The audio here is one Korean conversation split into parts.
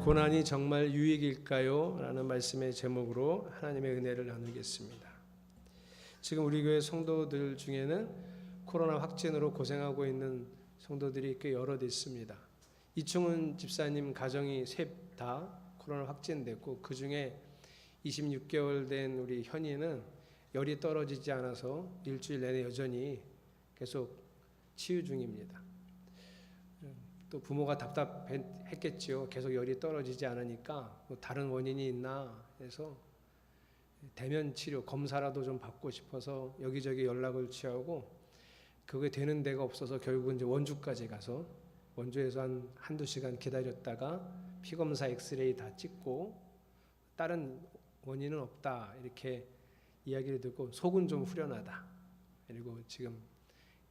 고난이 정말 유익일까요? 라는 말씀의 제목으로 하나님의 은혜를 나누겠습니다. 지금 우리 교회 성도들 중에는 코로나 확진으로 고생하고 있는 성도들이 꽤 여럿 있습니다. 이충은 집사님 가정이 셋 다 코로나 확진됐고, 그 중에 26개월 된 우리 현이는 열이 떨어지지 않아서 일주일 내내 여전히 계속 치유 중입니다. 또 부모가 답답했겠지요. 계속 열이 떨어지지 않으니까 뭐 다른 원인이 있나 해서 대면 치료 검사라도 좀 받고 싶어서 여기저기 연락을 취하고, 그게 되는 데가 없어서 결국은 이제 원주까지 가서 원주에서 한두 시간 기다렸다가 피검사 엑스레이 다 찍고 다른 원인은 없다 이렇게 이야기를 듣고 속은 좀 후련하다. 그리고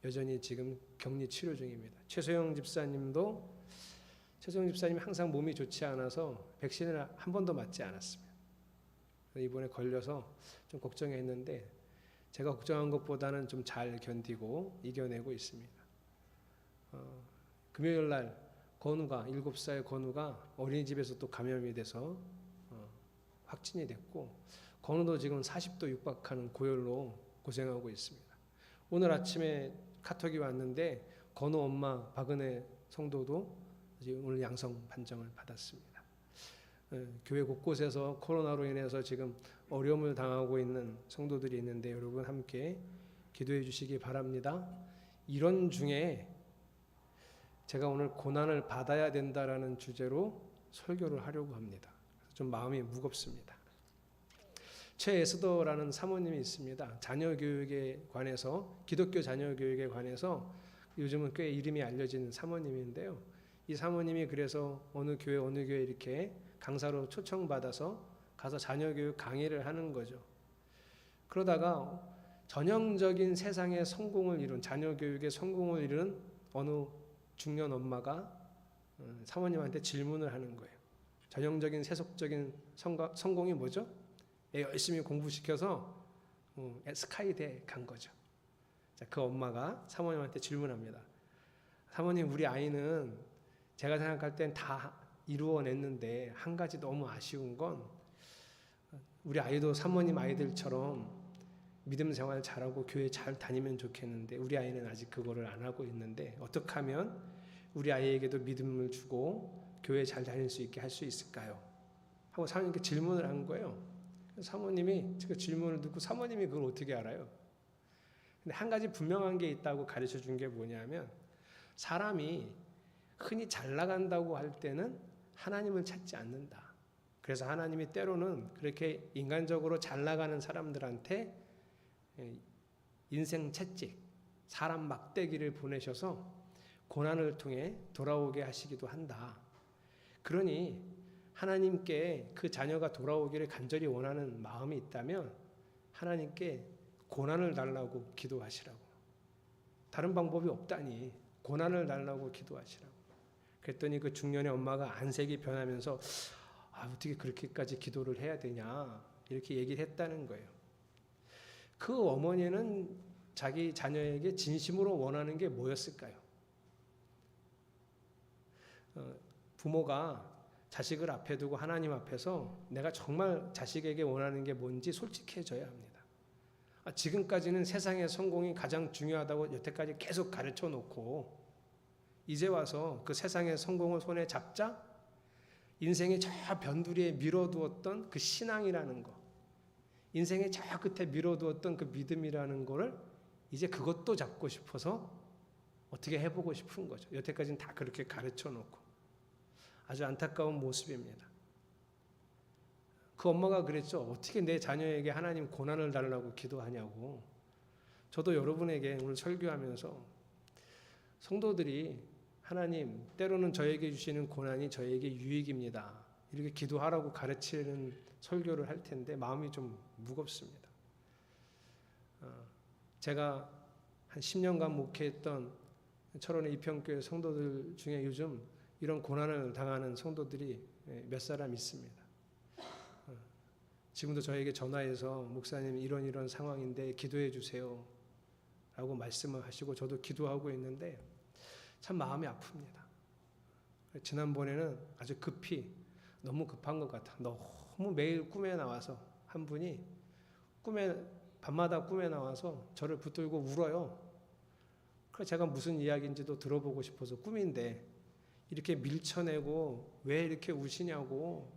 여전히 지금 격리 치료 중입니다. 최소영 집사님이 항상 몸이 좋지 않아서 백신을 한 번도 맞지 않았습니다. 이번에 걸려서 좀 걱정했는데 제가 걱정한 것보다는 좀 잘 견디고 이겨내고 있습니다. 금요일 날 7살 건우가 어린이집에서 또 감염이 돼서 확진이 됐고, 건우도 지금 40도 육박하는 고열로 고생하고 있습니다. 오늘 아침에 카톡이 왔는데 건우 엄마 박은혜 성도도 오늘 양성 판정을 받았습니다. 교회 곳곳에서 코로나로 인해서 지금 어려움을 당하고 있는 성도들이 있는데 여러분 함께 기도해 주시기 바랍니다. 이런 중에 제가 오늘 고난을 받아야 된다라는 주제로 설교를 하려고 합니다. 좀 마음이 무겁습니다. 최에스더라는 사모님이 있습니다. 자녀 교육에 관해서, 기독교 자녀 교육에 관해서 요즘은 꽤 이름이 알려진 사모님인데요. 이 사모님이 그래서 어느 교회 이렇게 강사로 초청받아서 가서 자녀 교육 강의를 하는 거죠. 그러다가 전형적인 세상의 성공을 이룬, 자녀 교육의 성공을 이룬 어느 중년 엄마가 사모님한테 질문을 하는 거예요. 전형적인 세속적인 성공이 뭐죠? 애 열심히 공부시켜서 스카이대 간 거죠. 자, 그 엄마가 사모님한테 질문합니다. 사모님, 우리 아이는 제가 생각할 땐 다 이루어냈는데 한 가지 너무 아쉬운 건 우리 아이도 사모님 아이들처럼 믿음 생활 잘하고 교회 잘 다니면 좋겠는데 우리 아이는 아직 그거를 안 하고 있는데 어떻게 하면 우리 아이에게도 믿음을 주고 교회 잘 다닐 수 있게 할 수 있을까요? 하고 사모님께 질문을 한 거예요. 사모님이 그 질문을 듣고 사모님이 그걸 어떻게 알아요? 근데 한 가지 분명한 게 있다고 가르쳐 준 게 뭐냐면, 사람이 흔히 잘 나간다고 할 때는 하나님을 찾지 않는다. 그래서 하나님이 때로는 그렇게 인간적으로 잘 나가는 사람들한테 인생 채찍, 사람 막대기를 보내셔서 고난을 통해 돌아오게 하시기도 한다. 그러니 하나님께 그 자녀가 돌아오기를 간절히 원하는 마음이 있다면 하나님께 고난을 달라고 기도하시라고. 다른 방법이 없다니 고난을 달라고 기도하시라고. 그랬더니 그 중년의 엄마가 안색이 변하면서 어떻게 그렇게까지 기도를 해야 되냐 이렇게 얘기를 했다는 거예요. 그 어머니는 자기 자녀에게 진심으로 원하는 게 뭐였을까요? 부모가 자식을 앞에 두고 하나님 앞에서 내가 정말 자식에게 원하는 게 뭔지 솔직해져야 합니다. 지금까지는 세상의 성공이 가장 중요하다고 여태까지 계속 가르쳐 놓고 이제 와서 그 세상의 성공을 손에 잡자 인생의 저 변두리에 밀어두었던 그 신앙이라는 거, 인생의 저 끝에 밀어두었던 그 믿음이라는 거를 이제 그것도 잡고 싶어서 어떻게 해보고 싶은 거죠. 여태까지는 다 그렇게 가르쳐 놓고. 아주 안타까운 모습입니다. 그 엄마가 그랬죠. 어떻게 내 자녀에게 하나님 고난을 달라고 기도하냐고. 저도 여러분에게 오늘 설교하면서 성도들이 하나님, 때로는 저에게 주시는 고난이 저에게 유익입니다, 이렇게 기도하라고 가르치는 설교를 할 텐데 마음이 좀 무겁습니다. 제가 한 10년간 목회했던 철원의 이평교회 성도들 중에 요즘 이런 고난을 당하는 성도들이 몇 사람 있습니다. 지금도 저에게 전화해서 목사님 이런 상황인데 기도해 주세요 라고 말씀을 하시고 저도 기도하고 있는데 참 마음이 아픕니다. 지난번에는 아주 급히 너무 급한 것 같아. 너무 매일 꿈에 나와서 한 분이 밤마다 꿈에 나와서 저를 붙들고 울어요. 그래서 제가 무슨 이야기인지도 들어보고 싶어서 꿈인데 이렇게 밀쳐내고 왜 이렇게 우시냐고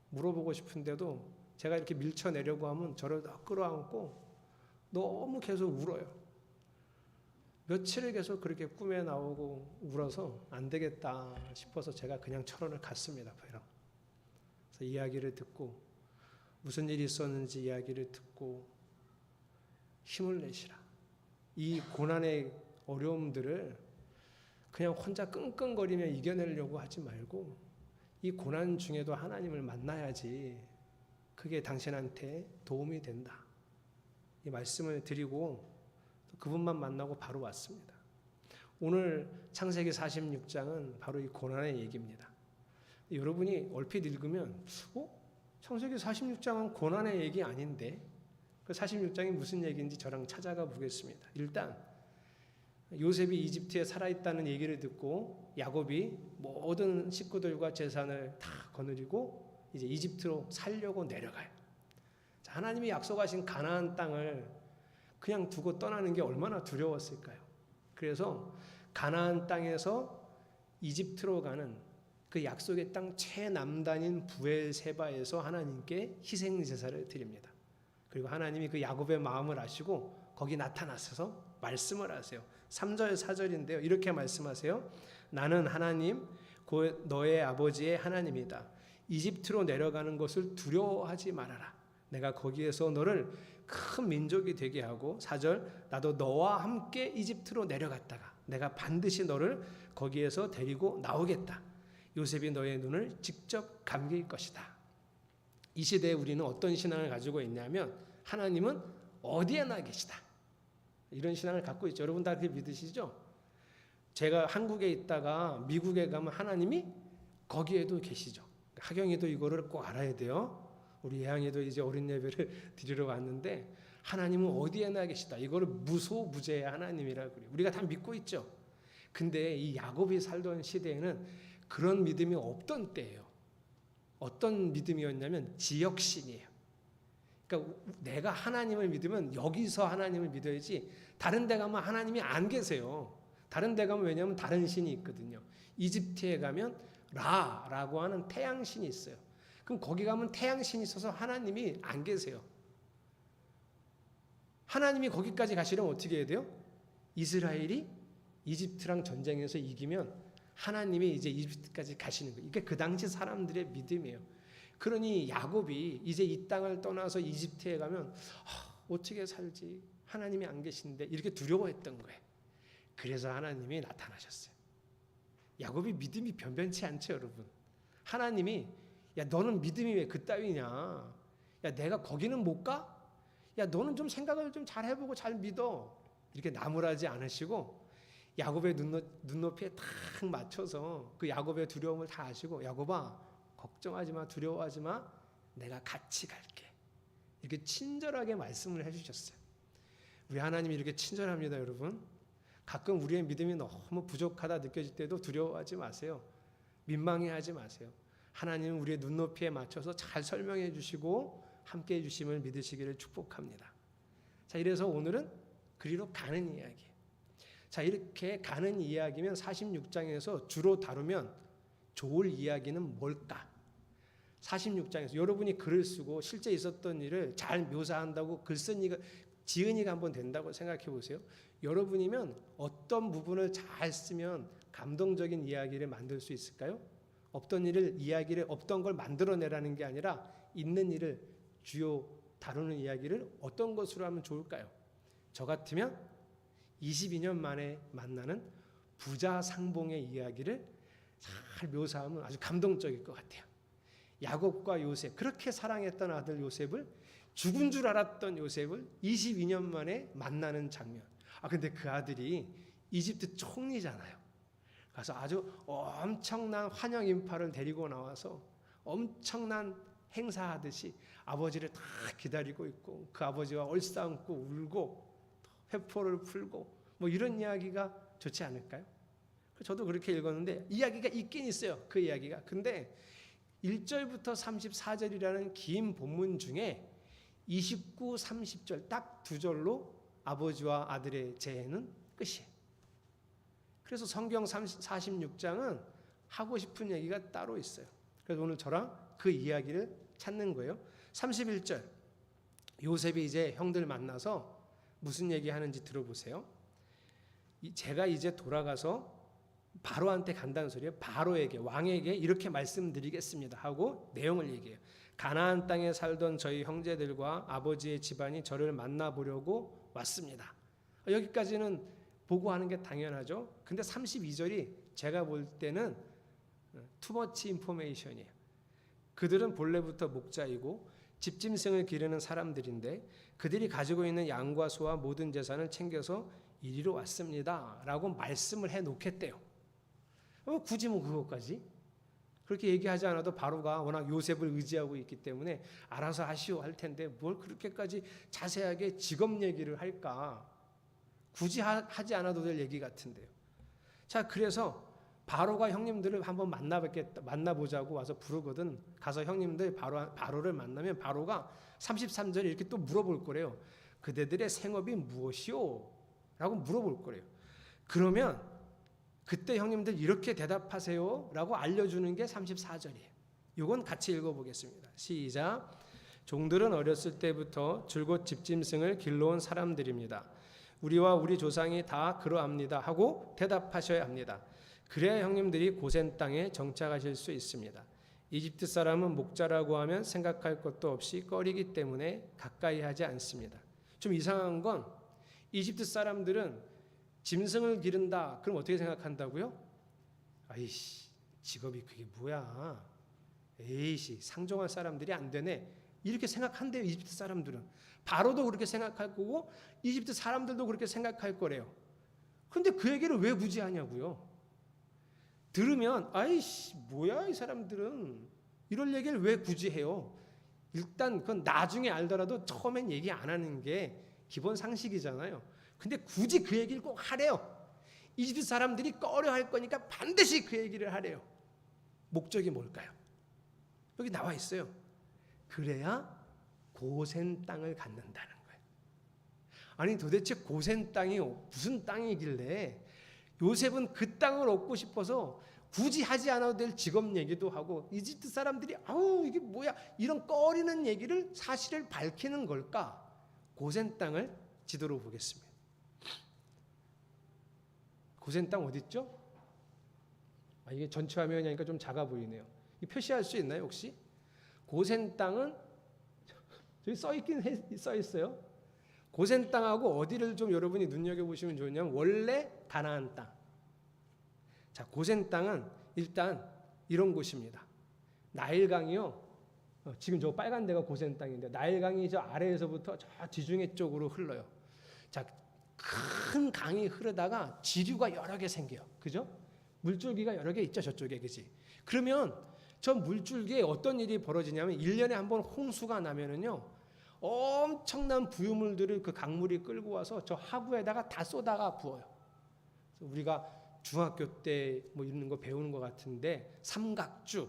물어보고 싶은데도 제가 이렇게 밀쳐내려고 하면 저를 더 끌어안고 너무 계속 울어요. 며칠을 계속 그렇게 꿈에 나오고 울어서 안 되겠다 싶어서 제가 그냥 철원을 갔습니다. 그래서 이야기를 듣고 무슨 일이 있었는지 이야기를 듣고 힘을 내시라. 이 고난의 어려움들을 그냥 혼자 끙끙거리며 이겨내려고 하지 말고 이 고난 중에도 하나님을 만나야지 그게 당신한테 도움이 된다. 이 말씀을 드리고 그분만 만나고 바로 왔습니다. 오늘 창세기 46장은 바로 이 고난의 얘기입니다. 여러분이 얼핏 읽으면 창세기 46장은 고난의 얘기 아닌데 그 46장이 무슨 얘기인지 저랑 찾아가 보겠습니다. 일단 요셉이 이집트에 살아있다는 얘기를 듣고 야곱이 모든 식구들과 재산을 다 거느리고 이제 이집트로 살려고 내려가요. 자, 하나님이 약속하신 가나안 땅을 그냥 두고 떠나는 게 얼마나 두려웠을까요? 그래서 가나안 땅에서 이집트로 가는 그 약속의 땅 최남단인 부엘세바에서 하나님께 희생 제사를 드립니다. 그리고 하나님이 그 야곱의 마음을 아시고 거기 나타나셔서 말씀을 하세요. 3절 4절인데요. 이렇게 말씀하세요. 나는 하나님 곧 너의 아버지의 하나님이다. 이집트로 내려가는 것을 두려워하지 말아라. 내가 거기에서 너를 큰 민족이 되게 하고 4절 나도 너와 함께 이집트로 내려갔다가 내가 반드시 너를 거기에서 데리고 나오겠다. 요셉이 너의 눈을 직접 감길 것이다. 이 시대에 우리는 어떤 신앙을 가지고 있냐면 하나님은 어디에나 계시다. 이런 신앙을 갖고 있죠. 여러분 다 그렇게 믿으시죠? 제가 한국에 있다가 미국에 가면 하나님이 거기에도 계시죠. 하경이도 이거를 꼭 알아야 돼요. 우리 예양이도 이제 어린 예배를 드리러 왔는데 하나님은 어디에나 계시다. 이거를 무소무제의 하나님이라고 그래요. 우리가 다 믿고 있죠. 근데 이 야곱이 살던 시대에는 그런 믿음이 없던 때예요. 어떤 믿음이었냐면 지역신이에요. 그러니까 내가 하나님을 믿으면 여기서 하나님을 믿어야지 다른 데 가면 하나님이 안 계세요. 다른 데 가면 왜냐하면 다른 신이 있거든요. 이집트에 가면 라라고 하는 태양신이 있어요. 그럼 거기 가면 태양신이 있어서 하나님이 안 계세요. 하나님이 거기까지 가시려면 어떻게 해야 돼요? 이스라엘이 이집트랑 전쟁에서 이기면 하나님이 이제 이집트까지 가시는 거예요. 이게 그 당시 사람들의 믿음이에요. 그러니 야곱이 이제 이 땅을 떠나서 이집트에 가면 어떻게 살지? 하나님이 안 계신데 이렇게 두려워했던 거예요. 그래서 하나님이 나타나셨어요. 야곱이 믿음이 변변치 않죠, 여러분. 하나님이 야 너는 믿음이 왜 그따위냐? 야 내가 거기는 못 가? 야 너는 좀 생각을 좀 잘 해보고 잘 믿어. 이렇게 나무라지 않으시고 야곱의 눈높이에 딱 맞춰서 그 야곱의 두려움을 다 아시고 야곱아 걱정하지 마, 두려워하지 마, 내가 같이 갈게. 이렇게 친절하게 말씀을 해주셨어요. 우리 하나님이 이렇게 친절합니다, 여러분. 가끔 우리의 믿음이 너무 부족하다 느껴질 때도 두려워하지 마세요. 민망해하지 마세요. 하나님은 우리의 눈높이에 맞춰서 잘 설명해 주시고 함께해 주심을 믿으시기를 축복합니다. 자, 이래서 오늘은 그리로 가는 이야기. 자, 이렇게 가는 이야기면 46장에서 주로 다루면 좋을 이야기는 뭘까? 46장에서 여러분이 글을 쓰고 실제 있었던 일을 잘 묘사한다고 글쓴이가 지은이가 한번 된다고 생각해 보세요. 여러분이면 어떤 부분을 잘 쓰면 감동적인 이야기를 만들 수 있을까요? 없던 이야기를 없던 걸 만들어내라는 게 아니라 있는 일을 주요 다루는 이야기를 어떤 것으로 하면 좋을까요? 저 같으면 22년 만에 만나는 부자 상봉의 이야기를 잘 묘사하면 아주 감동적일 것 같아요. 야곱과 요셉, 그렇게 사랑했던 아들 요셉을 죽은 줄 알았던 요셉을 22년 만에 만나는 장면. 근데 그 아들이 이집트 총리잖아요. 그래서 아주 엄청난 환영 인파를 데리고 나와서 엄청난 행사하듯이 아버지를 다 기다리고 있고 그 아버지와 얼싸안고 울고 회포를 풀고 뭐 이런 이야기가 좋지 않을까요? 저도 그렇게 읽었는데 이야기가 있긴 있어요. 그 이야기가. 근데 1절부터 34절이라는 긴 본문 중에 29, 30절 딱 두 절로 아버지와 아들의 재해는 끝이에요. 그래서 성경 46장은 하고 싶은 얘기가 따로 있어요. 그래서 오늘 저랑 그 이야기를 찾는 거예요. 31절 요셉이 이제 형들 만나서 무슨 얘기하는지 들어보세요. 제가 이제 돌아가서 바로한테 간다는 소리예요. 바로에게, 왕에게 이렇게 말씀드리겠습니다 하고 내용을 얘기해요. 가나안 땅에 살던 저희 형제들과 아버지의 집안이 저를 만나보려고 왔습니다. 여기까지는 보고하는 게 당연하죠. 근데 32절이 제가 볼 때는 투머치 인포메이션이에요. 그들은 본래부터 목자이고 집짐승을 기르는 사람들인데 그들이 가지고 있는 양과 소와 모든 재산을 챙겨서 이리로 왔습니다 라고 말씀을 해놓겠대요. 굳이 뭐 그것까지? 그렇게 얘기하지 않아도 바로가 워낙 요셉을 의지하고 있기 때문에 알아서 하시오 할 텐데 뭘 그렇게까지 자세하게 직업 얘기를 할까? 굳이 하지 않아도 될 얘기 같은데요. 자, 그래서 바로가 형님들을 한번 만나보자고 와서 부르거든. 가서 형님들 바로를 만나면 바로가 33절에 이렇게 또 물어볼 거래요. 그대들의 생업이 무엇이오? 라고 물어볼 거래요. 그러면 그때 형님들 이렇게 대답하세요 라고 알려주는 게 34절이에요. 이건 같이 읽어보겠습니다. 시작. 종들은 어렸을 때부터 줄곧 집짐승을 길러온 사람들입니다. 우리와 우리 조상이 다 그러합니다 하고 대답하셔야 합니다. 그래야 형님들이 고센 땅에 정착하실 수 있습니다. 이집트 사람은 목자라고 하면 생각할 것도 없이 꺼리기 때문에 가까이 하지 않습니다. 좀 이상한 건 이집트 사람들은 짐승을 기른다. 그럼 어떻게 생각한다고요? 아이씨, 직업이 그게 뭐야? 에이씨, 상종할 사람들이 안 되네. 이렇게 생각한대요, 이집트 사람들은. 바로도 그렇게 생각할 거고 이집트 사람들도 그렇게 생각할 거래요. 그런데 그 얘기를 왜 굳이 하냐고요? 들으면 아이씨, 뭐야 이 사람들은. 이럴 얘기를 왜 굳이 해요? 일단 그건 나중에 알더라도 처음엔 얘기 안 하는 게 기본 상식이잖아요. 근데 굳이 그 얘기를 꼭 하래요. 이집트 사람들이 꺼려 할 거니까 반드시 그 얘기를 하래요. 목적이 뭘까요? 여기 나와 있어요. 그래야 고센 땅을 갖는다는 거예요. 아니 도대체 고센 땅이 무슨 땅이길래 요셉은 그 땅을 얻고 싶어서 굳이 하지 않아도 될 직업 얘기도 하고 이집트 사람들이 아우 이게 뭐야 이런 꺼리는 얘기를 사실을 밝히는 걸까? 고센 땅을 지도로 보겠습니다. 고센 땅 어디 있죠? 이게 전체 화면이니까 좀 작아 보이네요. 이 표시할 수 있나요 혹시? 고센 땅은 저기 써 있어요. 고센 땅하고 어디를 좀 여러분이 눈여겨 보시면 좋냐면 원래 가나안 땅. 자, 고센 땅은 일단 이런 곳입니다. 나일강이요. 지금 저 빨간 데가 고센 땅인데 나일강이 저 아래에서부터 저 지중해 쪽으로 흘러요. 자, 큰 강이 흐르다가 지류가 여러 개 생겨요. 그죠? 물줄기가 여러 개 있죠, 저쪽에. 그지? 그러면 저 물줄기에 어떤 일이 벌어지냐면 1년에 한 번 홍수가 나면은요. 엄청난 부유물들을 그 강물이 끌고 와서 저 하구에다가 다 쏟아가 부어요. 그래서 우리가 중학교 때 뭐 이런 거 배우는 것 같은데 삼각주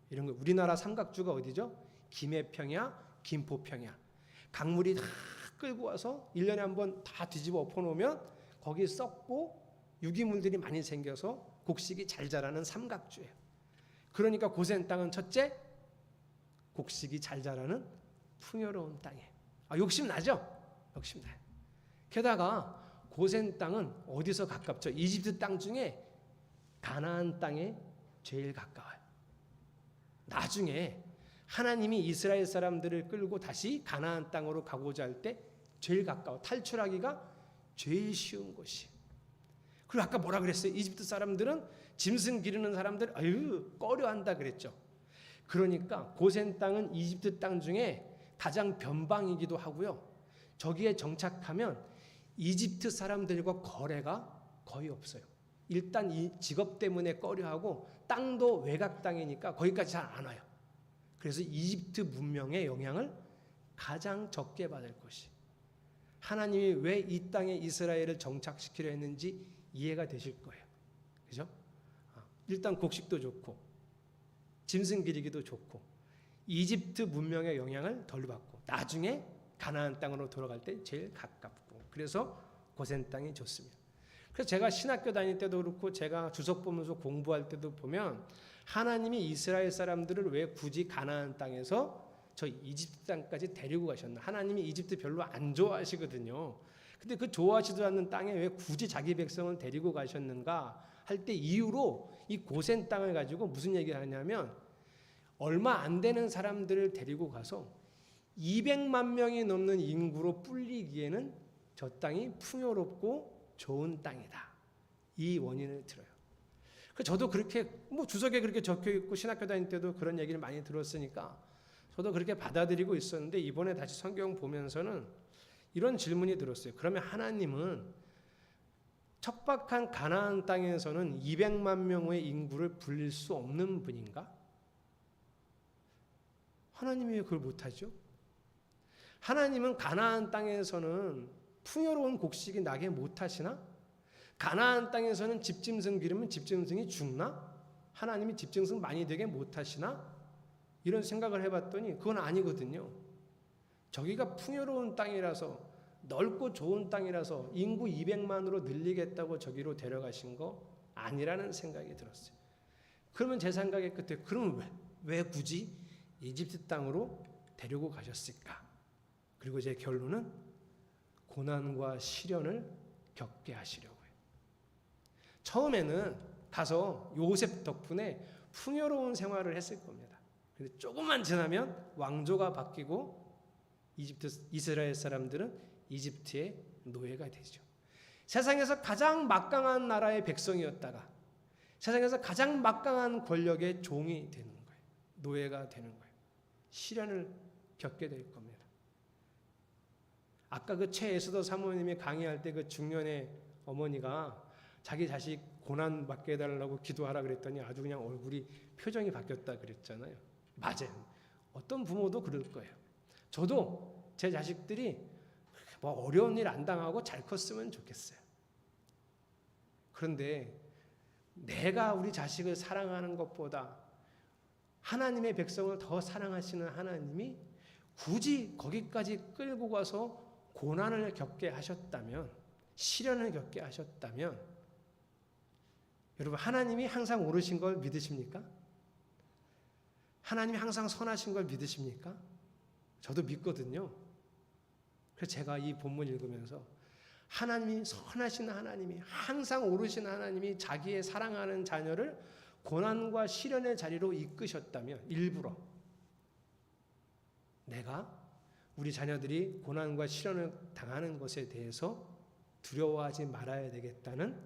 이런 거 우리나라 삼각주가 어디죠? 김해평야, 김포평야. 강물이 다 끌고 와서 1년에 한 번 다 뒤집어 엎어놓으면 거기 썩고 유기물들이 많이 생겨서 곡식이 잘 자라는 삼각주예요. 그러니까 고센 땅은 첫째 곡식이 잘 자라는 풍요로운 땅이에요. 욕심나죠? 욕심나요. 게다가 고센 땅은 어디서 가깝죠? 이집트 땅 중에 가나안 땅에 제일 가까워요. 나중에 하나님이 이스라엘 사람들을 끌고 다시 가나안 땅으로 가고자 할 때 제일 가까워. 탈출하기가 제일 쉬운 곳이. 그리고 아까 뭐라 그랬어요? 이집트 사람들은 짐승 기르는 사람들 꺼려한다 그랬죠. 그러니까 고센 땅은 이집트 땅 중에 가장 변방이기도 하고요. 저기에 정착하면 이집트 사람들과 거래가 거의 없어요. 일단 이 직업 때문에 꺼려하고 땅도 외곽 땅이니까 거기까지 잘 안 와요. 그래서 이집트 문명의 영향을 가장 적게 받을 것이. 하나님이 왜 이 땅에 이스라엘을 정착시키려 했는지 이해가 되실 거예요. 그죠? 일단 곡식도 좋고 짐승 기르기도 좋고 이집트 문명의 영향을 덜 받고 나중에 가나안 땅으로 돌아갈 때 제일 가깝고 그래서 고센 땅이 좋습니다. 그래서 제가 신학교 다닐 때도 그렇고 제가 주석 보면서 공부할 때도 보면 하나님이 이스라엘 사람들을 왜 굳이 가나안 땅에서 저 이집트 땅까지 데리고 가셨나? 하나님이 이집트 별로 안 좋아하시거든요. 근데 그 좋아하지도 않는 땅에 왜 굳이 자기 백성을 데리고 가셨는가 할 때 이유로 이 고센 땅을 가지고 무슨 얘기를 하냐면 얼마 안 되는 사람들을 데리고 가서 200만 명이 넘는 인구로 뿔리기에는 저 땅이 풍요롭고 좋은 땅이다. 이 원인을 들어요. 저도 그렇게 뭐 주석에 그렇게 적혀 있고 신학교 다닐 때도 그런 얘기를 많이 들었으니까 저도 그렇게 받아들이고 있었는데 이번에 다시 성경 보면서는 이런 질문이 들었어요. 그러면 하나님은 척박한 가나안 땅에서는 200만 명의 인구를 불릴 수 없는 분인가? 하나님이 왜 그걸 못하죠? 하나님은 가나안 땅에서는 풍요로운 곡식이 나게 못하시나? 가나안 땅에서는 집짐승 기르면 집짐승이 죽나? 하나님이 집짐승 많이 되게 못하시나? 이런 생각을 해봤더니 그건 아니거든요. 저기가 풍요로운 땅이라서 넓고 좋은 땅이라서 인구 200만으로 늘리겠다고 저기로 데려가신 거 아니라는 생각이 들었어요. 그러면 제 생각의 끝에 그럼 왜 굳이 이집트 땅으로 데리고 가셨을까? 그리고 제 결론은 고난과 시련을 겪게 하시려고요. 처음에는 가서 요셉 덕분에 풍요로운 생활을 했을 겁니다. 근데 조금만 지나면 왕조가 바뀌고 이스라엘 사람들은 이집트의 노예가 되죠. 세상에서 가장 막강한 나라의 백성이었다가 세상에서 가장 막강한 권력의 종이 되는 거예요. 노예가 되는 거예요. 시련을 겪게 될 겁니다. 아까 그 최에스더 사모님이 강의할 때 그 중년의 어머니가 자기 자식 고난 받게 해달라고 기도하라 그랬더니 아주 그냥 얼굴이 표정이 바뀌었다 그랬잖아요. 맞아요. 어떤 부모도 그럴 거예요. 저도 제 자식들이 뭐 어려운 일 안 당하고 잘 컸으면 좋겠어요. 그런데 내가 우리 자식을 사랑하는 것보다 하나님의 백성을 더 사랑하시는 하나님이 굳이 거기까지 끌고 가서 고난을 겪게 하셨다면, 시련을 겪게 하셨다면, 여러분 하나님이 항상 옳으신 걸 믿으십니까? 하나님이 항상 선하신 걸 믿으십니까? 저도 믿거든요. 그래서 제가 이 본문 읽으면서 하나님이 선하신 하나님이 항상 옳으신 하나님이 자기의 사랑하는 자녀를 고난과 시련의 자리로 이끄셨다면 일부러 내가 우리 자녀들이 고난과 시련을 당하는 것에 대해서 두려워하지 말아야 되겠다는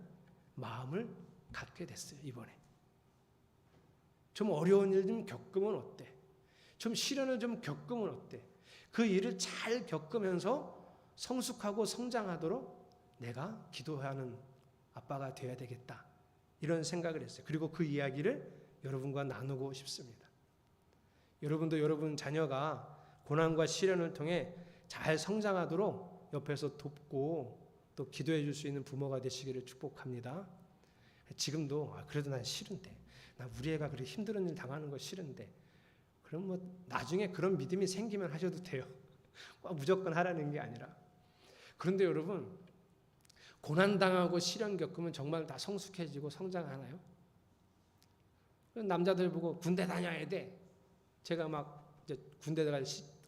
마음을 갖게 됐어요. 이번에 좀 어려운 일 좀 겪으면 어때? 좀 시련을 좀 겪으면 어때? 그 일을 잘 겪으면서 성숙하고 성장하도록 내가 기도하는 아빠가 되어야 되겠다. 이런 생각을 했어요. 그리고 그 이야기를 여러분과 나누고 싶습니다. 여러분도 여러분 자녀가 고난과 시련을 통해 잘 성장하도록 옆에서 돕고 또 기도해 줄 수 있는 부모가 되시기를 축복합니다. 지금도 그래도 난 싫은데, 나 우리 애가 그렇게 힘든 일 당하는 거 싫은데, 그럼 뭐 나중에 그런 믿음이 생기면 하셔도 돼요. 무조건 하라는 게 아니라. 그런데 여러분 고난당하고 시련 겪으면 정말 다 성숙해지고 성장하나요? 남자들 보고 군대 다녀야 돼. 제가 막 이제 군대 갈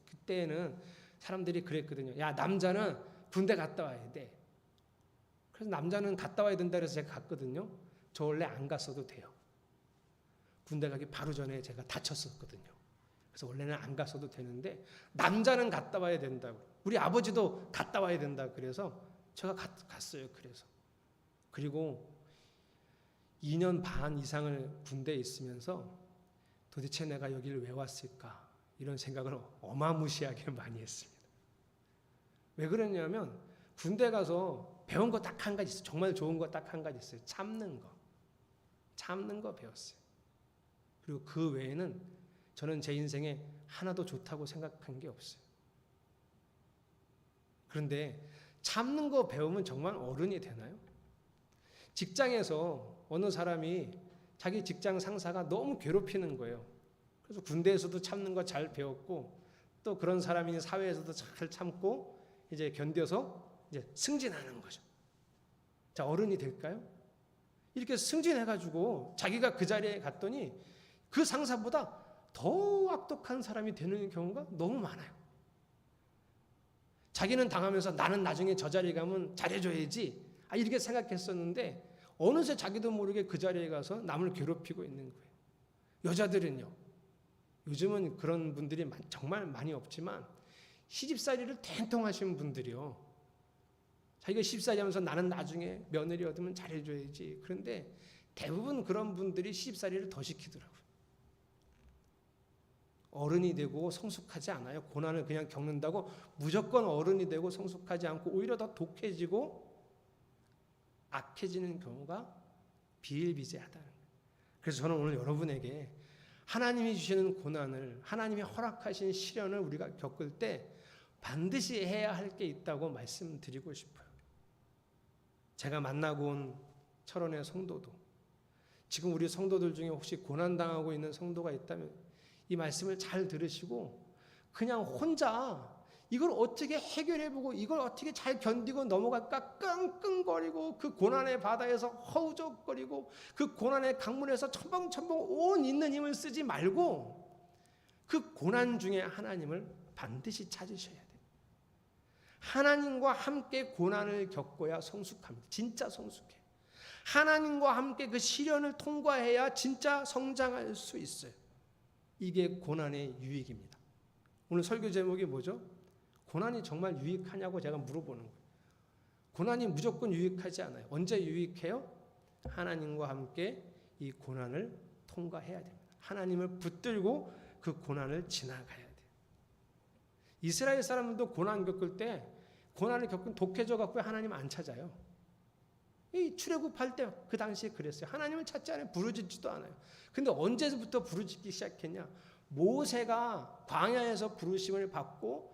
그때는 사람들이 그랬거든요. 야, 남자는 군대 갔다 와야 돼. 그래서 남자는 갔다 와야 된다 그래서 제가 갔거든요. 저 원래 안 갔어도 돼요. 군대 가기 바로 전에 제가 다쳤었거든요. 그래서 원래는 안 갔어도 되는데 남자는 갔다 와야 된다고. 우리 아버지도 갔다 와야 된다 그래서 제가 갔어요. 그리고 2년 반 이상을 군대에 있으면서 도대체 내가 여기를 왜 왔을까 이런 생각을 어마무시하게 많이 했습니다. 왜 그러냐면 군대 가서 배운 거 딱 한 가지 있어요. 정말 좋은 거 딱 한 가지 있어요. 참는 거 배웠어요. 그리고 그 외에는 저는 제 인생에 하나도 좋다고 생각한 게 없어요. 그런데 참는 거 배우면 정말 어른이 되나요? 직장에서 어느 사람이 자기 직장 상사가 너무 괴롭히는 거예요. 그래서 군대에서도 참는 거 잘 배웠고 또 그런 사람이 사회에서도 잘 참고 이제 견뎌서 이제 승진하는 거죠. 자, 어른이 될까요? 이렇게 승진해가지고 자기가 그 자리에 갔더니 그 상사보다 더 악독한 사람이 되는 경우가 너무 많아요. 자기는 당하면서 나는 나중에 저 자리에 가면 잘해줘야지 이렇게 생각했었는데 어느새 자기도 모르게 그 자리에 가서 남을 괴롭히고 있는 거예요. 여자들은요. 요즘은 그런 분들이 정말 많이 없지만 시집살이를 된통하신 분들이요. 자기가 시집살이 하면서 나는 나중에 며느리 얻으면 잘해줘야지. 그런데 대부분 그런 분들이 시집살이를 더 시키더라고요. 어른이 되고 성숙하지 않아요. 고난을 그냥 겪는다고 무조건 어른이 되고 성숙하지 않고 오히려 더 독해지고 악해지는 경우가 비일비재하다는 거예요. 그래서 저는 오늘 여러분에게 하나님이 주시는 고난을, 하나님이 허락하신 시련을 우리가 겪을 때 반드시 해야 할 게 있다고 말씀드리고 싶어요. 제가 만나고 온 철원의 성도도, 지금 우리 성도들 중에 혹시 고난당하고 있는 성도가 있다면 이 말씀을 잘 들으시고 그냥 혼자 이걸 어떻게 해결해보고 이걸 어떻게 잘 견디고 넘어갈까 끙끙거리고 그 고난의 바다에서 허우적거리고 그 고난의 강물에서 첨벙첨벙 온 있는 힘을 쓰지 말고 그 고난 중에 하나님을 반드시 찾으셔야 돼요. 하나님과 함께 고난을 겪어야 성숙합니다. 진짜 성숙해. 하나님과 함께 그 시련을 통과해야 진짜 성장할 수 있어요. 이게 고난의 유익입니다. 오늘 설교 제목이 뭐죠? 고난이 정말 유익하냐고 제가 물어보는 거예요. 고난이 무조건 유익하지 않아요. 언제 유익해요? 하나님과 함께 이 고난을 통과해야 됩니다. 하나님을 붙들고 그 고난을 지나가야 돼요. 이스라엘 사람들도 고난 겪을 때 고난을 겪은 독해져 갖고 하나님 안 찾아요. 이 출애굽할 때 그 당시에 그랬어요. 하나님을 찾지 않아요. 부르짖지도 않아요. 근데 언제부터 부르짖기 시작했냐? 모세가 광야에서 부르심을 받고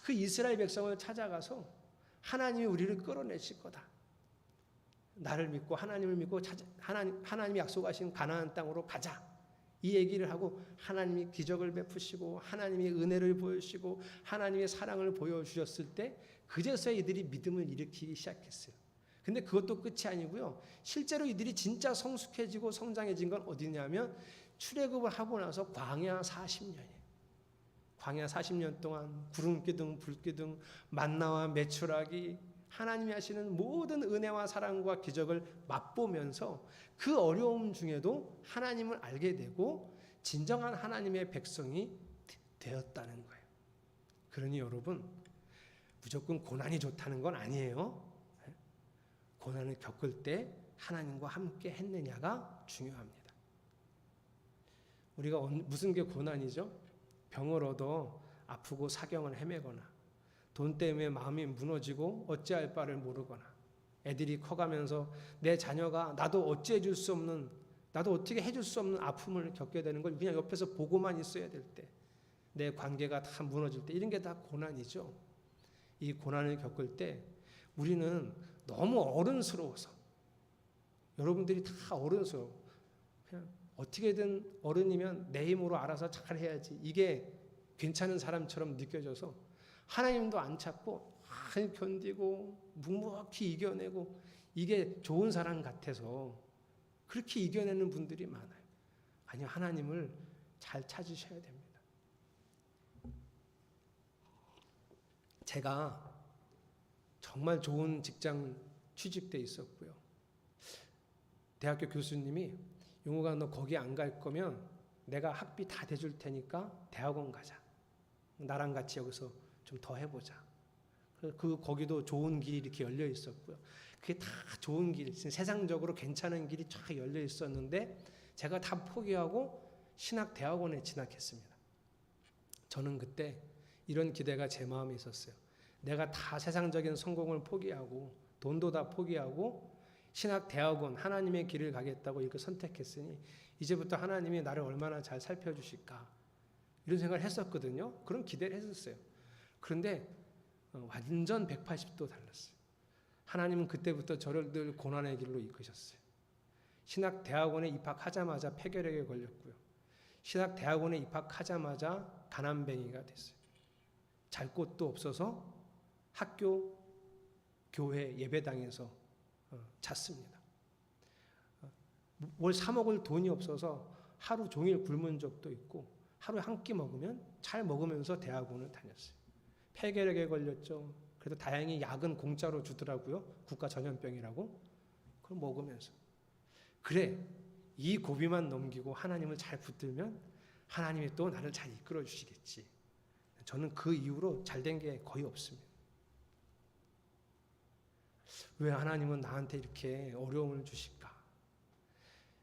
그 이스라엘 백성을 찾아가서 하나님이 우리를 끌어내실 거다. 나를 믿고 하나님을 믿고 하나님이 약속하신 가나안 땅으로 가자. 이 얘기를 하고 하나님이 기적을 베푸시고 하나님이 은혜를 보여주시고 하나님의 사랑을 보여주셨을 때 그제서야 이들이 믿음을 일으키기 시작했어요. 근데 그것도 끝이 아니고요. 실제로 이들이 진짜 성숙해지고 성장해진 건 어디냐면 출애굽을 하고 나서 광야 40년이에요. 광야 40년 동안 구름기둥 불기둥 만나와 메추라기 하나님이 하시는 모든 은혜와 사랑과 기적을 맛보면서 그 어려움 중에도 하나님을 알게 되고 진정한 하나님의 백성이 되었다는 거예요. 그러니 여러분 무조건 고난이 좋다는 건 아니에요. 고난을 겪을 때 하나님과 함께 했느냐가 중요합니다. 우리가 무슨 게 고난이죠? 병을 얻어 아프고 사경을 헤매거나 돈 때문에 마음이 무너지고 어찌할 바를 모르거나 애들이 커가면서 내 자녀가 나도 어찌해 줄 수 없는 나도 어떻게 해줄 수 없는 아픔을 겪게 되는 걸 그냥 옆에서 보고만 있어야 될 때 내 관계가 다 무너질 때 이런 게 다 고난이죠. 이 고난을 겪을 때 우리는 너무 어른스러워서 여러분들이 다 어른스러워 그냥 어떻게든 어른이면 내 힘으로 알아서 잘 해야지 이게 괜찮은 사람처럼 느껴져서 하나님도 안 찾고 잘 견디고 묵묵히 이겨내고 이게 좋은 사람 같아서 그렇게 이겨내는 분들이 많아요. 아니요, 하나님을 잘 찾으셔야 됩니다. 제가 정말 좋은 직장 취직돼 있었고요. 대학교 교수님이 용우가 너 거기 안 갈 거면 내가 학비 다 대줄 테니까 대학원 가자. 나랑 같이 여기서 좀 더 해보자. 거기도 좋은 길이 이렇게 열려 있었고요. 그게 다 좋은 길, 세상적으로 괜찮은 길이 쫙 열려 있었는데 제가 다 포기하고 신학대학원에 진학했습니다. 저는 그때 이런 기대가 제 마음에 있었어요. 내가 다 세상적인 성공을 포기하고 돈도 다 포기하고 신학대학원 하나님의 길을 가겠다고 이렇게 선택했으니 이제부터 하나님이 나를 얼마나 잘 살펴주실까 이런 생각을 했었거든요. 그런 기대를 했었어요. 그런데 완전 180도 달랐어요. 하나님은 그때부터 저를 늘 고난의 길로 이끄셨어요. 신학대학원에 입학하자마자 폐결핵에 걸렸고요. 신학 대학원에 입학하자마자 가난뱅이가 됐어요. 잘 곳도 없어서 학교, 교회, 예배당에서 잤습니다. 월 3억을 돈이 없어서 하루 종일 굶은 적도 있고 하루에 한 끼 먹으면 잘 먹으면서 대학원을 다녔어요. 폐결핵에 걸렸죠. 그래도 다행히 약은 공짜로 주더라고요. 국가 전염병이라고. 그걸 먹으면서. 그래, 이 고비만 넘기고 하나님을 잘 붙들면 하나님이 또 나를 잘 이끌어 주시겠지. 저는 그 이후로 잘된 게 거의 없습니다. 왜 하나님은 나한테 이렇게 어려움을 주실까?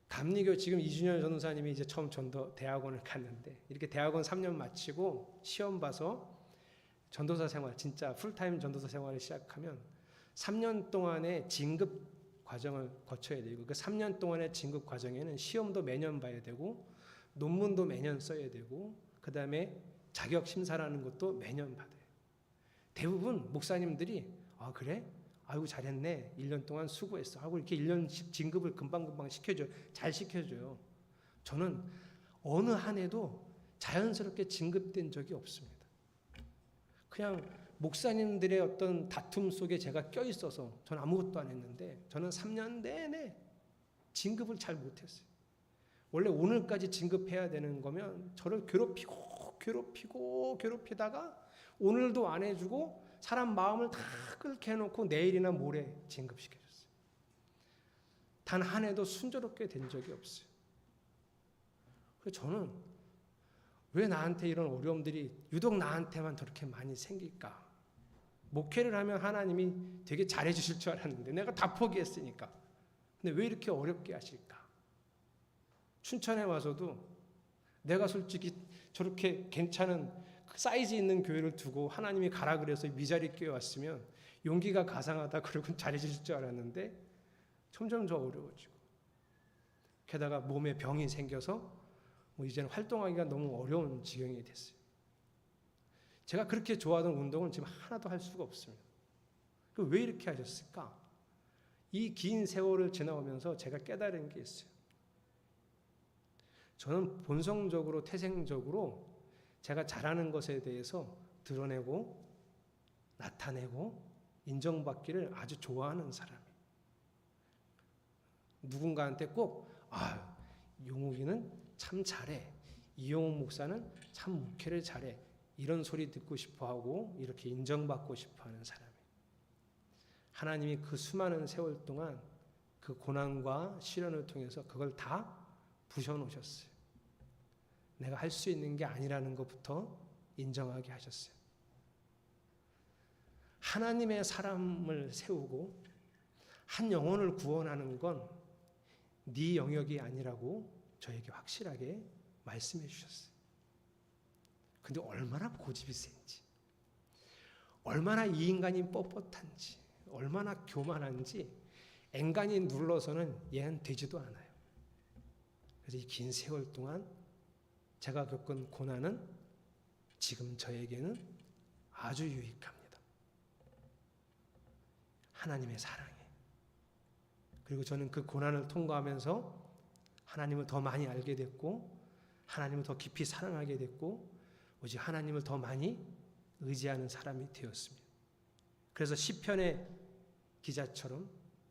감리교 지금 이준열 전도사님이 이제 처음 전도 대학원을 갔는데 이렇게 대학원 3년 마치고 시험 봐서 전도사 생활, 진짜 풀타임 전도사 생활을 시작하면 3년 동안의 진급 과정을 거쳐야 되고 그 3년 동안의 진급 과정에는 시험도 매년 봐야 되고 논문도 매년 써야 되고 그 다음에 자격 심사라는 것도 매년 받아요. 대부분 목사님들이 아 그래? 아이고 잘했네. 1년 동안 수고했어. 하고 이렇게 1년씩 진급을 금방금방 시켜줘요. 잘 시켜줘요. 저는 어느 한 해도 자연스럽게 진급된 적이 없습니다. 그냥 목사님들의 어떤 다툼 속에 제가 껴있어서 저는 아무것도 안 했는데 저는 3년 내내 진급을 잘 못했어요. 원래 오늘까지 진급해야 되는 거면 저를 괴롭히다가 오늘도 안 해주고 사람 마음을 다 끓게 해놓고 내일이나 모레 진급시켜줬어요. 단 한 해도 순조롭게 된 적이 없어요. 그래서 저는 왜 나한테 이런 어려움들이 유독 나한테만 저렇게 많이 생길까? 목회를 하면 하나님이 되게 잘해 주실 줄 알았는데 내가 다 포기했으니까. 근데 왜 이렇게 어렵게 하실까? 춘천에 와서도 내가 솔직히 저렇게 괜찮은 사이즈 있는 교회를 두고 하나님이 가라 그래서 미자리 교회 왔으면 용기가 가상하다 그러고 잘해 주실 줄 알았는데 점점 더 어려워지고 게다가 몸에 병이 생겨서 이제는 활동하기가 너무 어려운 지경이 됐어요. 제가 그렇게 좋아하던 운동은 지금 하나도 할 수가 없습니다. 왜 이렇게 하셨을까? 이 긴 세월을 지나오면서 제가 깨달은 게 있어요. 저는 본성적으로 태생적으로 제가 잘하는 것에 대해서 드러내고 나타내고 인정받기를 아주 좋아하는 사람이에요. 누군가한테 꼭 용욱이는 참 잘해. 이용욱 목사는 참 목회를 잘해. 이런 소리 듣고 싶어하고 이렇게 인정받고 싶어하는 사람이에요. 하나님이 그 수많은 세월 동안 그 고난과 시련을 통해서 그걸 다 부셔놓으셨어요. 내가 할 수 있는 게 아니라는 것부터 인정하게 하셨어요. 하나님의 사람을 세우고 한 영혼을 구원하는 건 네 영역이 아니라고 저에게 확실하게 말씀해 주셨어요. 근데 얼마나 고집이 센지, 얼마나 이 인간이 뻣뻣한지, 얼마나 교만한지 앵간히 눌러서는 얘는 되지도 않아요. 그래서 이 긴 세월 동안 제가 겪은 고난은 지금 저에게는 아주 유익합니다. 하나님의 사랑에. 그리고 저는 그 고난을 통과하면서 하나님을 더 많이 알게 됐고 하나님을 더 깊이 사랑하게 됐고 오직 하나님을 더 많이 의지하는 사람이 되었습니다. 그래서 시편의 기자처럼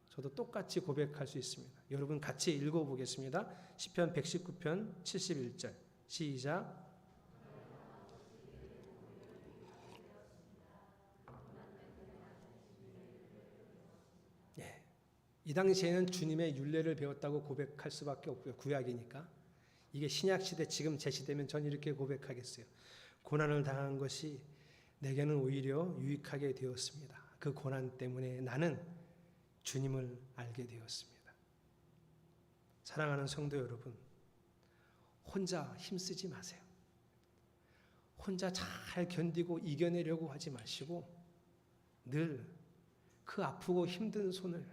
저도 똑같이 고백할 수 있습니다. 여러분 같이 읽어보겠습니다. 시편 119편 71절 시작. 이 당시에는 주님의 율례를 배웠다고 고백할 수밖에 없고요. 구약이니까. 이게 신약시대 지금 제 시대면 전 이렇게 고백하겠어요. 고난을 당한 것이 내게는 오히려 유익하게 되었습니다. 그 고난 때문에 나는 주님을 알게 되었습니다. 사랑하는 성도 여러분, 혼자 힘쓰지 마세요. 혼자 잘 견디고 이겨내려고 하지 마시고 늘 그 아프고 힘든 손을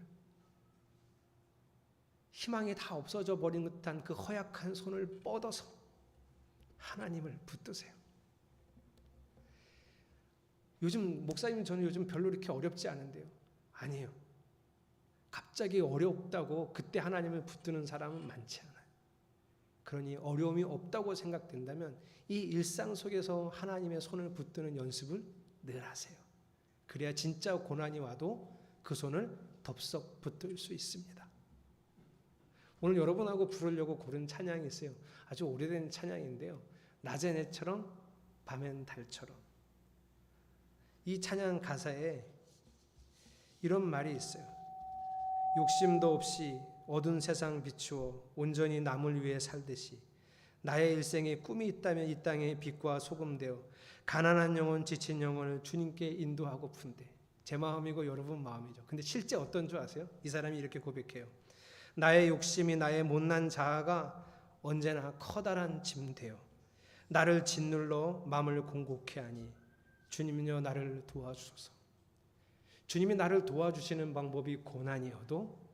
희망이 다 없어져 버린 듯한 그 허약한 손을 뻗어서 하나님을 붙드세요. 요즘 목사님 저는 요즘 별로 이렇게 어렵지 않은데요. 아니에요. 갑자기 어렵다고 그때 하나님을 붙드는 사람은 많지 않아요. 그러니 어려움이 없다고 생각된다면 이 일상 속에서 하나님의 손을 붙드는 연습을 늘 하세요. 그래야 진짜 고난이 와도 그 손을 덥석 붙들 수 있습니다. 오늘 여러분하고 부르려고 고른 찬양이 있어요. 아주 오래된 찬양인데요. 낮엔 해처럼 밤엔 달처럼. 이 찬양 가사에 이런 말이 있어요. 욕심도 없이 어두운 세상 비추어 온전히 남을 위해 살듯이 나의 일생에 꿈이 있다면 이 땅에 빛과 소금 되어 가난한 영혼 지친 영혼을 주님께 인도하고픈데, 제 마음이고 여러분 마음이죠. 근데 실제 어떤 줄 아세요? 이 사람이 이렇게 고백해요. 나의 욕심이 나의 못난 자아가 언제나 커다란 짐 되어 나를 짓눌러 마음을 공곡해 하니 주님이여 나를 도와주소서. 주님이 나를 도와주시는 방법이 고난이어도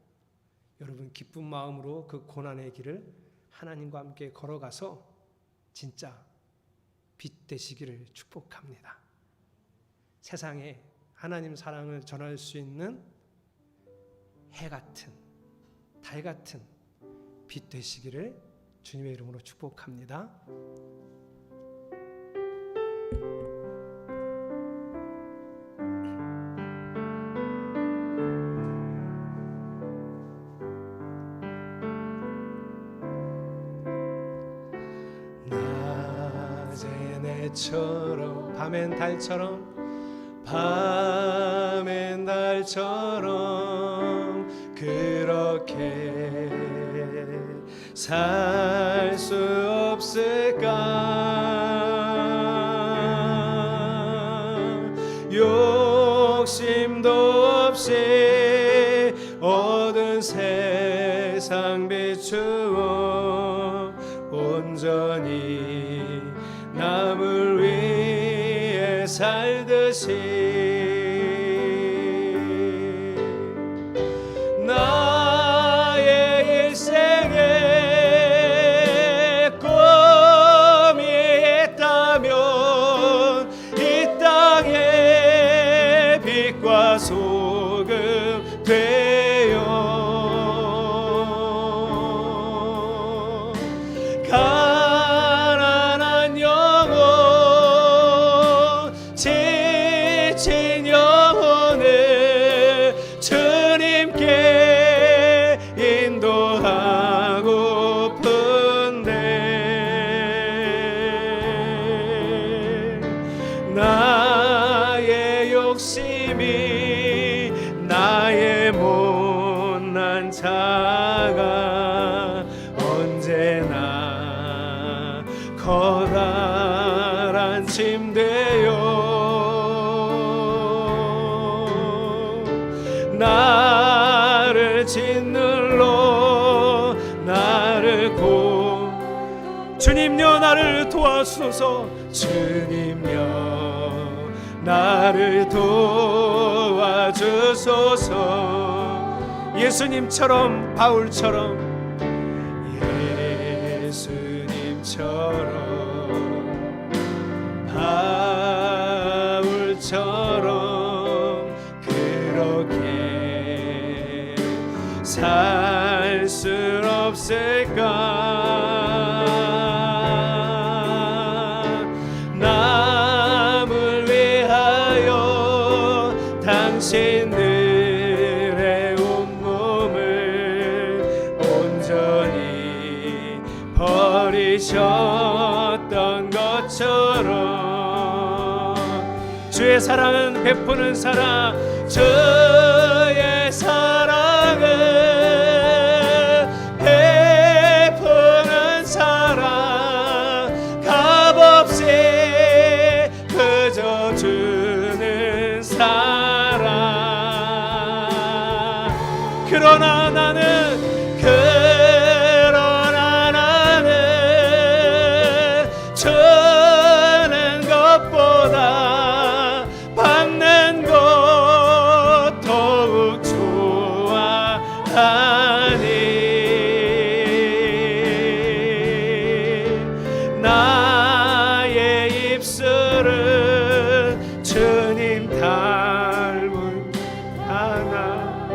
여러분 기쁜 마음으로 그 고난의 길을 하나님과 함께 걸어가서 진짜 빛 되시기를 축복합니다. 세상에 하나님 사랑을 전할 수 있는 해 같은, 달 같은 빛 되시기를 주님의 이름으로 축복합니다. 낮엔 해처럼 밤엔 달처럼 밤엔 달처럼 그렇게 살 수 없을까? 욕심도 없이 어두운 세상 비추어 온전히 남을 위해 살듯이 나의 일생에 꿈이 있다면 이 땅에 빛과 소금 되어 가난한 영혼 지친 영혼을 주님께 인도하고픈데 나의 욕심이 나의 못난 자가 언제나 커다란 짐 되어 나를 짓눌러 나를 주님여 나를 도와주소서. 주님여 나를 도와주소서. 예수님처럼 바울처럼 바울처럼 그렇게 살 수 없을까? 남을 위하여 당신들의 온몸을 온전히 버리셨던 것처럼 주의 사랑은 베푸는 사랑, 주의 사랑은 베푸는 사랑, 값없이 그저 주는 사랑. 그러나 나는 주는 것보다 받는 것 더욱 좋아하니 나의 입술은 주님 닮은 하나,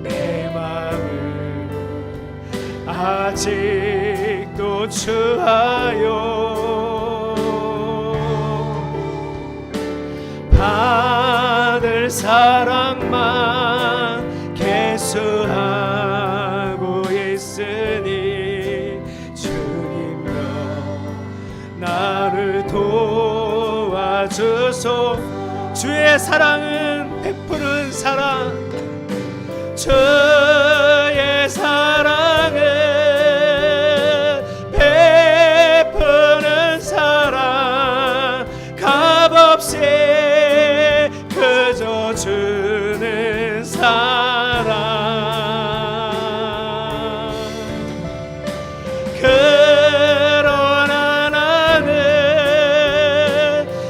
내 마음은 아직도 취하여 받을 사랑만 계수하고 있으니 주님여 나를 도와주소. 주의 사랑은 베푸는 사랑, 주의 사랑은 베푸는 사랑, 값없이 그저 주는 사랑. 그러나 나는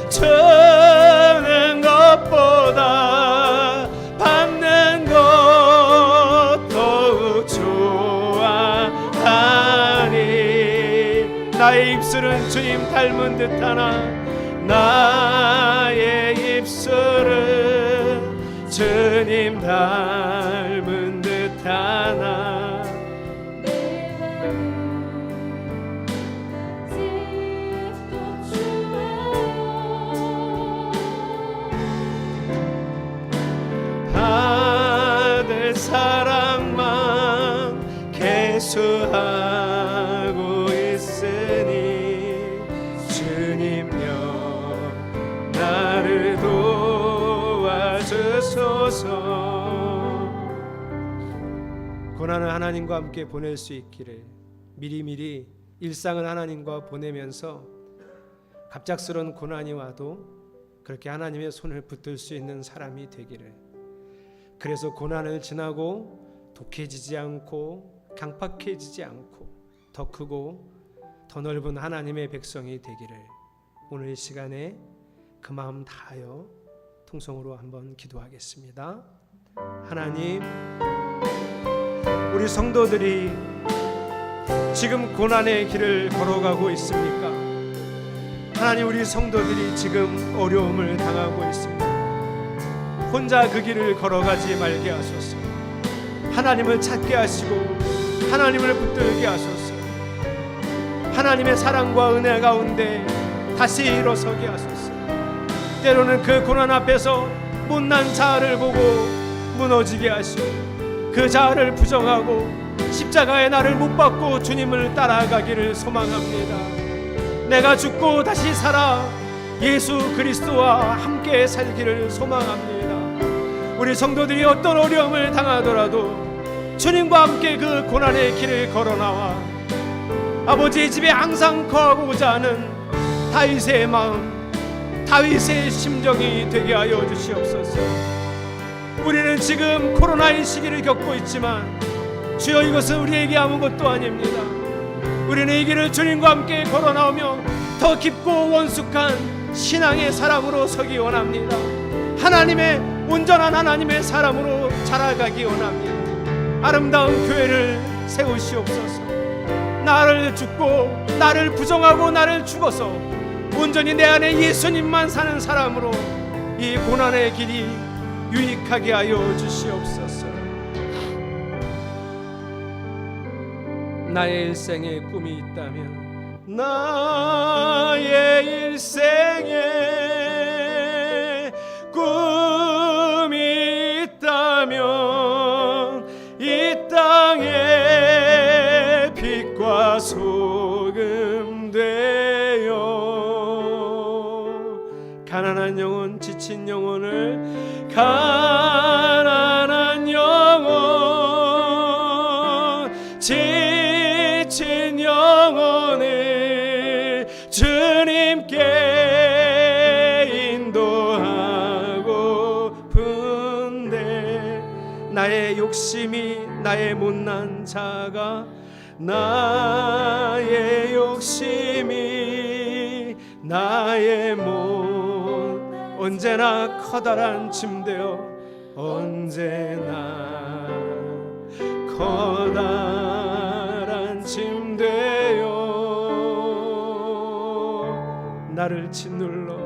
주는 것보다 받는 것 더욱 좋아하니. 나의 입술은 주님 닮은 듯하나 나의 입술은 주님 닮은 듯하나 받을 사랑만 계수하고 있으니 주님여 나를 도와주소서. 고난을 하나님과 함께 보낼 수 있기를, 미리미리 일상을 하나님과 보내면서 갑작스러운 고난이 와도 그렇게 하나님의 손을 붙들 수 있는 사람이 되기를, 그래서 고난을 지나고 독해지지 않고 강팍해지지 않고 더 크고 더 넓은 하나님의 백성이 되기를 오늘 이 시간에 그 마음 다하여 통성으로 한번 기도하겠습니다. 하나님, 우리 성도들이 지금 고난의 길을 걸어가고 있습니까? 하나님, 우리 성도들이 지금 어려움을 당하고 있습니다. 혼자 그 길을 걸어가지 말게 하소서. 하나님을 찾게 하시고 하나님을 붙들게 하소서. 하나님의 사랑과 은혜 가운데 다시 일어서게 하소서. 때로는 그 고난 앞에서 못난 자아를 보고 무너지게 하시고 그 자아를 부정하고 십자가에 나를 못 박고 주님을 따라가기를 소망합니다. 내가 죽고 다시 살아 예수 그리스도와 함께 살기를 소망합니다. 우리 성도들이 어떤 어려움을 당하더라도 주님과 함께 그 고난의 길을 걸어나와 아버지의 집에 항상 거하고자 하는 다윗의 마음, 다윗의 심정이 되게 하여 주시옵소서. 우리는 지금 코로나의 시기를 겪고 있지만 주여, 이것은 우리에게 아무것도 아닙니다. 우리는 이 길을 주님과 함께 걸어나오며 더 깊고 원숙한 신앙의 사람으로 서기 원합니다. 하나님의 온전한 하나님의 사람으로 자라가기 원합니다. 아름다운 교회를 세우시옵소서. 나를 죽고 나를 부정하고 나를 죽어서 온전히 내 안에 예수님만 사는 사람으로 이 고난의 길이 유익하게 하여 주시옵소서. 나의 일생에 꿈이 있다면, 나의 일생에 꿈이 있다면 이 땅에 빛과 소금 되어 가난한 영혼, 지친 영혼을, 가난한 영혼, 지친 영혼을 주님께 인도하고픈데 나의 욕심이, 나의 못난 자가, 나의 욕심이, 나의 못 언제나 커다란 짐되어, 언제나 커다란 짐되어 나를 짓눌러,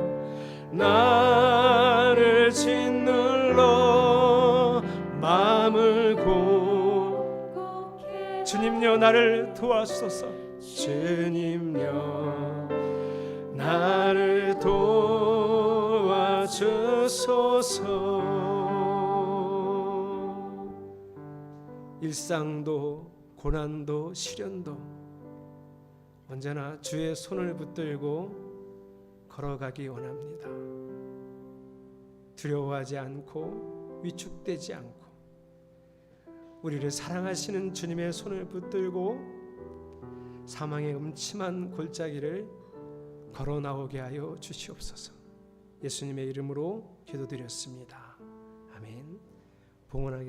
나를 짓눌러 마음을 주님여 나를 도와주소서. 주님여 나를 도와주소서. 일상도 고난도 시련도 언제나 주의 손을 붙들고 걸어가기 원합니다. 두려워하지 않고 위축되지 않고 우리를 사랑하시는 주님의 손을 붙들고 사망의 음침한 골짜기를 걸어 나오게 하여 주시옵소서. 예수님의 이름으로 기도드렸습니다. 아멘. 봉헌하겠습니다.